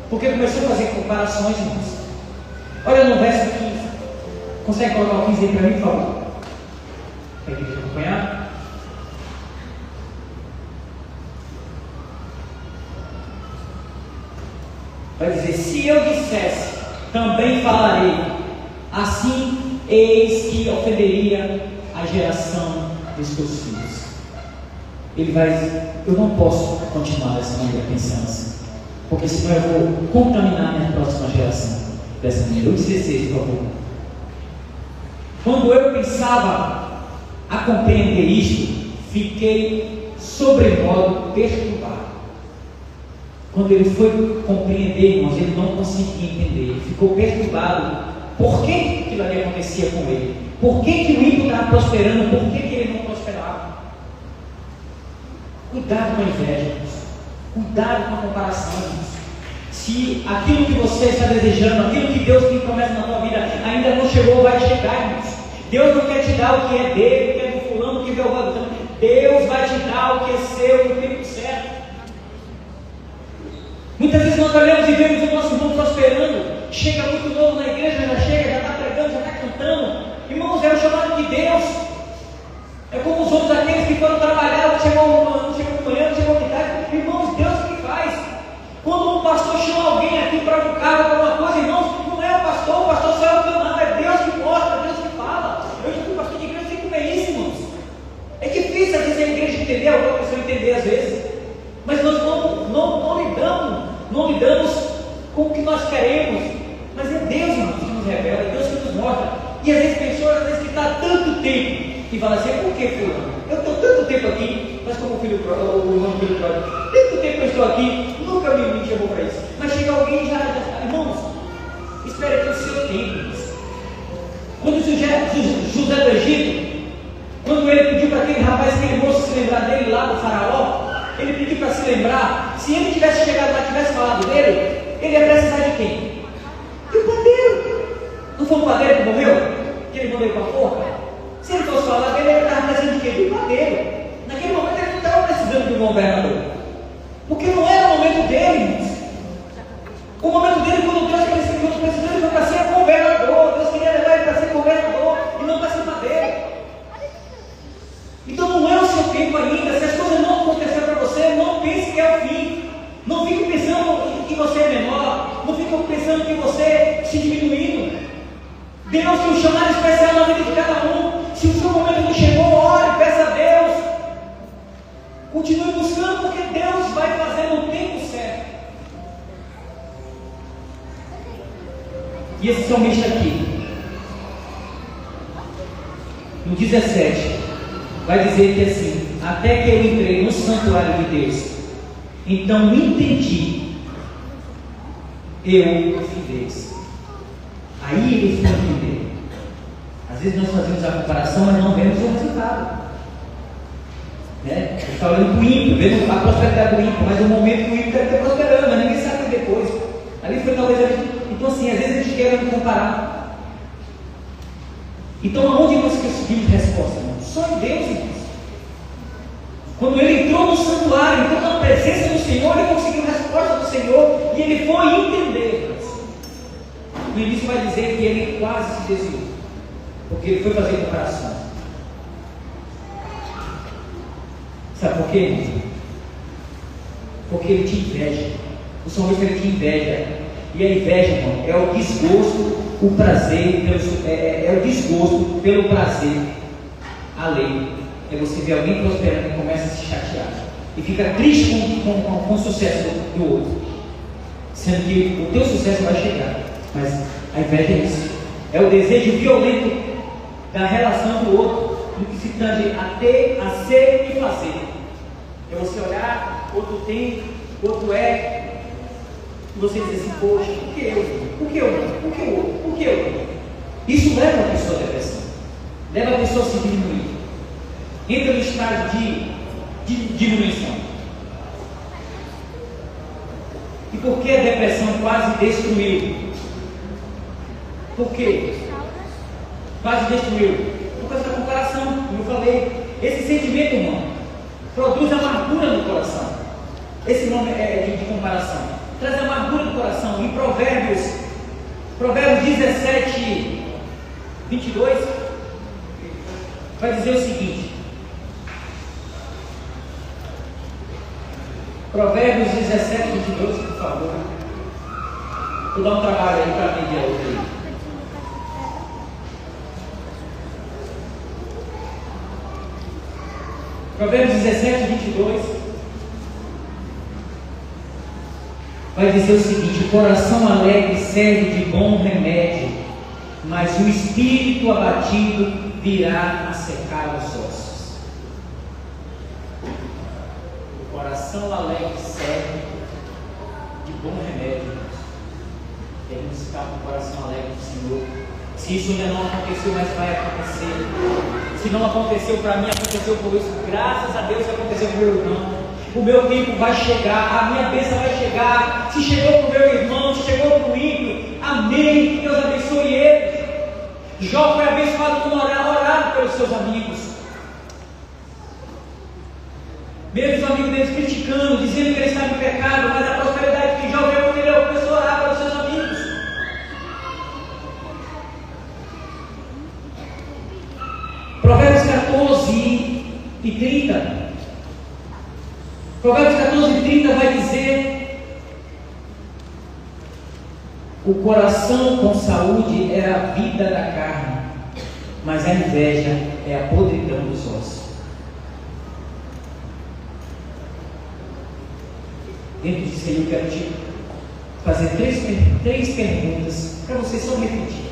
porque começou a fazer comparações, irmãos. Olha no verso 15. Consegue colocar o 15 aí para mim, por favor? Para a igreja acompanhar. Vai dizer: se eu dissesse, também falarei, assim eis que ofenderia a geração dos teus filhos. Ele vai dizer: eu não posso continuar dessa maneira, pensando assim, porque senão eu vou contaminar minha próxima geração dessa maneira. Eu disse, por favor. Quando eu pensava a compreender isto, fiquei sobremodo perturbado. Quando ele foi compreender, irmãos, ele não conseguia entender, ele ficou perturbado. Por que aquilo ali acontecia com ele? Por que o ímpio estava prosperando? Por que ele não prosperava? Cuidado com a inveja, irmãos. Cuidado com a comparação, irmãos. Se aquilo que você está desejando, aquilo que Deus tem promessa na tua vida ainda não chegou, vai chegar, irmãos. Deus não quer te dar o que é dele, o que é do fulano, o que é do outro. Deus vai te dar o que é seu no tempo certo. Muitas vezes nós olhamos e vemos o nosso irmão prosperando, chega muito novo na igreja, já chega, já está pregando, já está cantando. Irmãos, é o chamado de Deus. É como os outros, aqueles que foram trabalhar, não chegou de manhã, não chegou de tarde. Irmãos, Deus que faz. Quando um pastor chama alguém aqui para um cargo, para uma coisa, irmãos, não é o pastor só é o canal, é Deus que mostra, Deus que fala. Eu já fui pastor de igreja, eu sei como é isso, irmãos. É difícil às vezes a igreja entender, alguma pessoa entender às vezes, mas nós não lidamos com o que nós queremos, mas é Deus, irmãos, que nos revela, é Deus que nos mostra. E às vezes pessoas, que está tanto tempo, e fala assim: por que, fulano? Eu estou tanto tempo aqui, mas como o irmão do filho pródigo, tanto tempo eu estou aqui, nunca me chamou para isso. Mas chega alguém e já está. Irmãos, espera que o seu tempo. Quando José do Egito, quando ele pediu para aquele rapaz, aquele moço se lembrar dele lá do faraó, ele pediu para se lembrar. Se ele tivesse chegado lá e tivesse falado dele, ele ia precisar de quem? De um padeiro. Não foi um padeiro que morreu? Que ele morreu com a forca? Se ele fosse falar dele, ele estava precisando de quê? De um padeiro. Naquele momento ele não estava precisando de um governador, porque não era o momento dele, irmãos. O momento dele, quando Deus precisou, ele foi para ser governador. Deus queria levar ele para ser governador e não para ser padeiro. Então não é o seu tempo ainda. Se as coisas não acontecerem para você, não pense que é o fim. Não fique pensando que você é menor. Não fique pensando que você se diminuindo. Deus tem um chamado especial na vida de cada um. Se o seu momento não chegou, ore, peça a Deus. Continue buscando, porque Deus vai fazer no tempo certo. E esse salmista aqui, no 17, vai dizer que assim: até que eu entrei no santuário de Deus, então entendi eu fiz. Aí ele foi entender. Às vezes nós fazemos a comparação, mas não vemos o resultado. Ele está olhando para o ímpio, vendo a prosperidade do ímpio, mas no momento que o ímpio está prosperando, mas ninguém sabe depois. Ali foi talvez. Então assim, às vezes a gente quer comparar. Então aonde nós conseguimos resposta? Irmão? Só em Deus, irmãos. Quando ele entrou no santuário, entrou na presença do Senhor, ele conseguiu a resposta do Senhor e ele foi entender. No início vai dizer que ele quase se desviou, porque ele foi fazer comparação. Sabe por quê, irmão? Porque ele tinha inveja. O salmista ele tinha inveja. E a inveja, irmão, é o desgosto, o prazer, é o desgosto pelo prazer alheio. É você ver alguém prosperando e começa a se chatear e fica triste com o sucesso do outro, sendo que o teu sucesso vai chegar. Mas a inveja é isso, é o desejo violento da relação do outro, no que se tange a ter, a ser e fazer. É você olhar, outro tem, outro é, e você dizer assim: poxa, por que eu? Por que eu não? Por que o outro? Por que eu não? Isso leva a pessoa à depressão, leva a pessoa a se diminuir, entra no estágio de diminuição. E Por que a depressão quase destruiu? Por quê? Quase destruiu. Por causa da comparação, como eu falei. Esse sentimento humano produz amargura no coração. Esse nome é de comparação. Traz amargura no coração. Em Provérbios 17, 22, vai dizer o seguinte. Provérbios 17, 22, por favor. Vou dar um trabalho aí para mim de hoje. Provérbios 17, 22. Vai dizer o seguinte: o coração alegre serve de bom remédio, mas o espírito abatido virá a secar os ossos. O coração alegre serve de bom remédio. Devemos ficar com o coração alegre do Senhor. Se isso ainda não aconteceu, mas vai acontecer. Se não aconteceu para mim, aconteceu por isso. Graças a Deus que aconteceu com o meu irmão. O meu tempo vai chegar, a minha bênção vai chegar. Se chegou para o meu irmão, se chegou para o ímpio, amém. Que Deus abençoe ele. Jó foi abençoado por orar pelos seus amigos. Mesmo os amigos deles criticando, dizendo que ele estava em pecado, mas a prosperidade que Jó veio quando ele começou a orar pelos seus amigos. Provérbios 14 e 30. Provérbios 14 e 30 vai dizer: o coração com saúde é a vida da carne, mas a inveja é a podridão dos ossos. Dentro disso aí eu quero te fazer três perguntas para você só refletir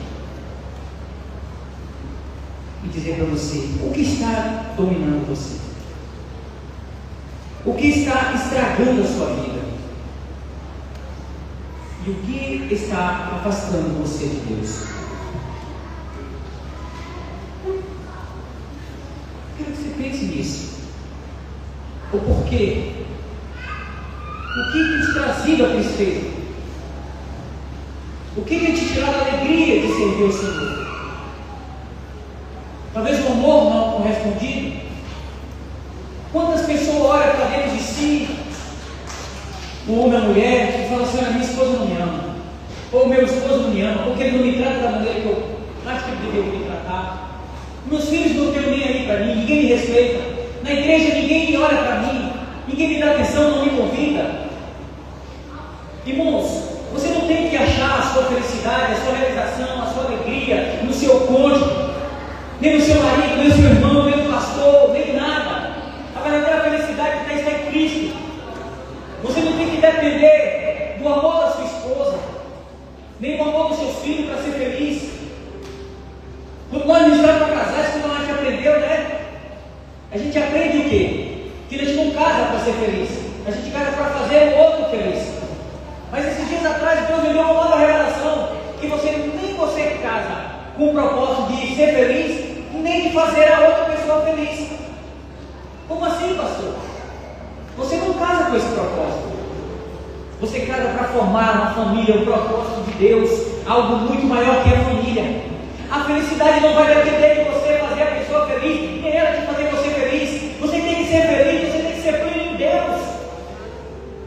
e dizer para você o que está dominando você, o que está estragando a sua vida e o que está afastando você de Deus. Quero que você pense nisso. O porquê? O que tem te trazido a tristeza? O que tem te tirado a alegria de servir ao Senhor? Talvez o amor não correspondido. Quantas pessoas olham para dentro de si, o homem ou a mulher, e falam assim: olha, minha esposa não me ama, ou meu esposo não me ama, porque ele não me trata da maneira que eu acho que ele deveria me tratar. Meus filhos não estão nem aí para mim, ninguém me respeita. Na igreja ninguém olha para mim, ninguém me dá atenção, não me convida. Irmãos, você não tem que achar a sua felicidade, a sua realização, a sua alegria no seu cônjuge, nem no seu marido, nem no seu irmão, nem no pastor, nem nada. A verdadeira felicidade está em Cristo. Você não tem que depender do amor da sua esposa, nem do amor dos seus filhos para ser feliz. Quando nós ministramos para casais, quando a gente aprendeu, né? A gente aprende o quê? Que a gente não casa para ser feliz, a gente casa para fazer o outro feliz. Mas esses dias atrás Deus me deu uma nova revelação, que nem você casa com o propósito de ser feliz, nem de fazer a outra pessoa feliz. Como assim, pastor? Você não casa com esse propósito. Você casa para formar uma família, um propósito de Deus, algo muito maior que a família. A felicidade não vai depender de você fazer a pessoa feliz, nem ela de fazer você feliz. Você tem que ser feliz, você tem que ser pleno em Deus.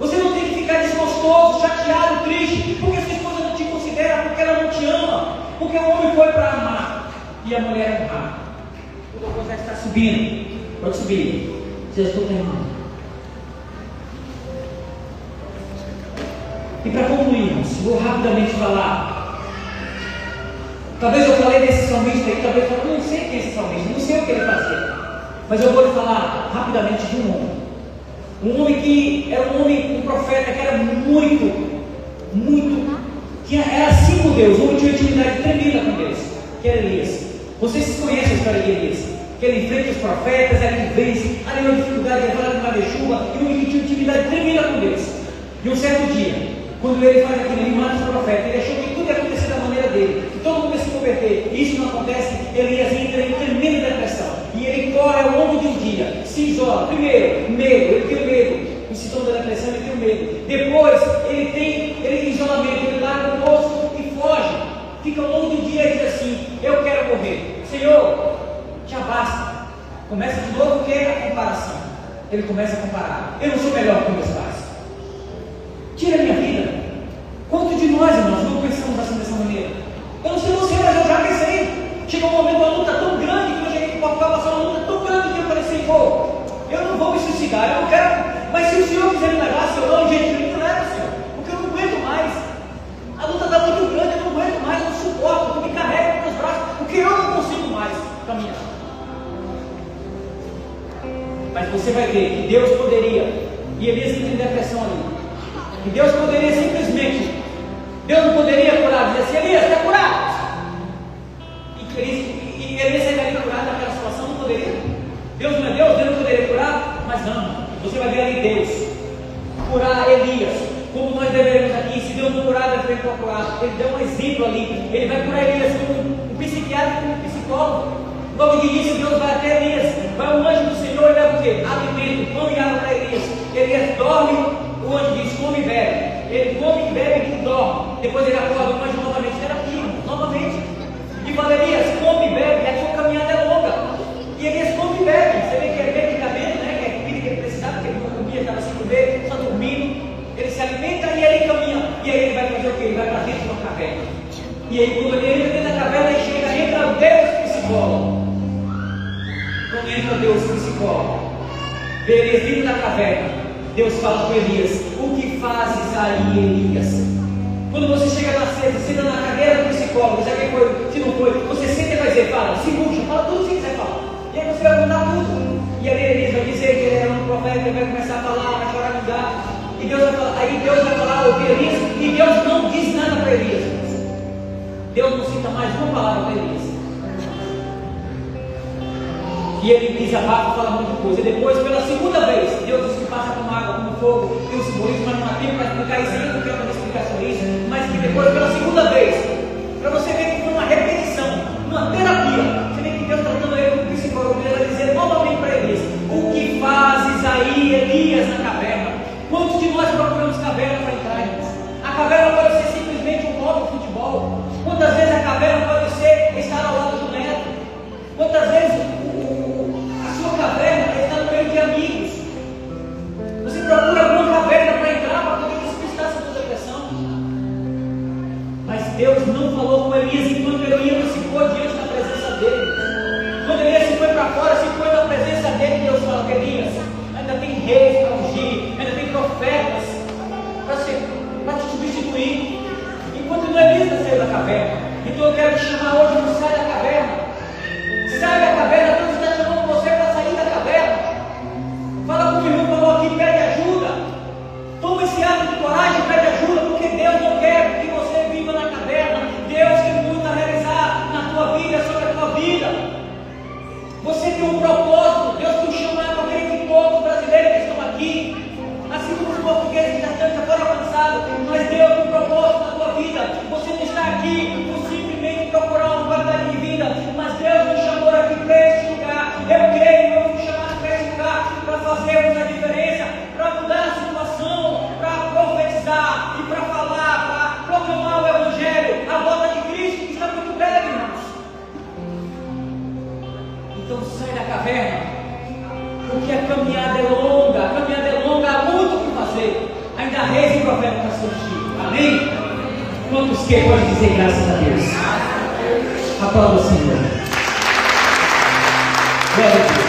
Você não tem que ficar desgostoso, chateado, triste, porque sua esposa não te considera, porque ela não te ama, porque o homem foi para amar e a mulher amar. O doutor já está subindo, pode subir, já estou terminando. E para concluir, vou rapidamente falar. Talvez eu falei desse salmista aí, talvez eu não sei quem é esse salmista, não sei o que ele fazia, mas eu vou lhe falar rapidamente de um homem. Um homem que era um profeta que era era assim com Deus, um homem tinha uma intimidade tremenda com Deus, que era Elias. Vocês conhecem a história de Elias, que ele enfrenta os profetas, ele vence, ali na dificuldade, ele vai lá de chuva, e um homem que tinha uma intimidade tremenda com Deus. E um certo dia, quando ele faz aquilo, ele mata os profetas, ele achou que tudo ia acontecer da maneira dele, que todo mundo ia se converter, e isso não acontece. Elias entra em tremenda depressão, e ele corre ao longo de um dia, se isola. Primeiro, medo, ele tem medo. o sintoma da depressão, ele tem o medo. Depois, ele tem isolamento, ele larga o posto e foge. Fica um longo dia e diz assim: eu quero morrer. Senhor, já basta. Começa de novo, que é a comparação. Ele começa a comparar: eu não sou melhor que meus pais. Tira a minha vida. Quantos de nós, irmãos, não pensamos assim dessa maneira? Eu não sei você, mas eu já pensei. Chegou um momento, uma luta tão grande, que eu cheguei em Portugal, passou uma luta tão grande que eu falei: Senhor, eu não vou me suicidar, eu não quero. Mas se o Senhor quiser me levar, Senhor, não, gente, me leva, Senhor, porque eu não aguento mais. A luta está muito grande, eu não aguento mais, eu não suporto, tu me carrega nos meus braços, porque eu não consigo mais caminhar. Mas você vai ver que Deus poderia, e Elias entra em depressão ali, que Deus poderia simplesmente, Deus não poderia curar, dizer assim: Elias, está curado. E Elias seria curado naquela situação, não poderia? Deus não é Deus, Deus não poderia curar, mas não. Você vai ver ali Deus curar Elias, como nós deveríamos aqui. Se Deus não curar, Deus vai curar. Ele deu um exemplo ali. Ele vai curar Elias como um psiquiatra, como um psicólogo. Logo de início, Deus vai até Elias. Vai um anjo do Senhor e leva o quê? Alimento, pão e água para Elias. Elias dorme, o anjo diz: come e bebe. Ele come e bebe e dorme. Depois ele acorda, o anjo novamente terapia, novamente. E fala: Elias, come e bebe, a tua caminhada é longa. E Elias come e bebe. Você vê que é medicamento, né? Que é comida que ele precisava, porque ele não comia, estava sem comer, só dormindo. Ele se alimenta e ele caminha. E aí ele vai fazer o quê? Ele vai para dentro de uma caverna. E aí quando ele entra dentro da caverna, ele chega, entra o Deus psicólogo. Quando entra o Deus psicólogo, vê Elias dentro da caverna, Deus fala com Elias: o que fazes aí, Elias? Quando você chega na sede, senta na cadeira do psicólogo, sabe quem foi, se não foi, você senta e vai dizer: fala, se puxa, fala tudo o que quiser falar. E aí você vai contar tudo. E aí Elias vai dizer que ele era um profeta, ele vai começar a falar, vai chorar no lugar. E Deus vai falar, aí Deus vai falar ao Elias, e Deus não diz nada para Elias. Deus não cita mais uma palavra para Elias. E ele desabafa, fala muita coisa. E depois, pela segunda vez, Deus diz que passa com água, com fogo, tem um simbolismo, mas não há tempo para explicar isso, nem porque eu não explicar sobre isso. Mas que depois, pela segunda vez, para você ver que foi uma repetição, uma terapia. Você vê que Deus está dando ele como psicólogo, ele vai dizer novamente para Elias: o que fazes aí, Elias, na caverna? Quantos de nós procuramos caverna para entrar, irmãos? A caverna pode ser simplesmente um hobby de futebol. Quantas vezes a caverna pode ser estar ao lado do neto? Quantas vezes a sua caverna está no meio de amigos? Você procura alguma caverna para entrar, para poder despistar essa sua depressão. Mas Deus não falou com Elias enquanto Elias se pôs diante da presença dele. Quando Elias se foi para fora, se pôs na presença dele, Deus fala: Elias, ainda tem reis para ungir, ainda tem profetas para te substituir. Enquanto não Elias saiu da caverna. Então eu quero te chamar hoje: não sai da caverna. Sai da caverna. Deus está chamando você para sair da caverna. Fala com o que o irmão falou aqui: pede ajuda. Toma esse ato de coragem, pede ajuda, porque Deus não quer que você viva na caverna. Deus tem muito a realizar na tua vida, sobre a tua vida. Você tem um propósito. Deus tem um chamado, aquele de todos os brasileiros que estão aqui, assim como os portugueses que já foram avançados. Mas Deus tem um propósito na tua vida. Você não está aqui por simplesmente procurar uma qualidade de vida, mas Deus nos chamou aqui para este lugar. Eu creio, eu fui chamado para este lugar para fazermos a diferença, para mudar a situação, para profetizar e para falar, para proclamar o Evangelho, a volta de Cristo que está muito breve, irmãos. Então sai da caverna, porque a caminhada é longa, há muito o que fazer. Ainda reis e profetas para surgir. Amém? Quantos que podem dizer graças a Deus? Aplauda o Senhor. Glória a Deus.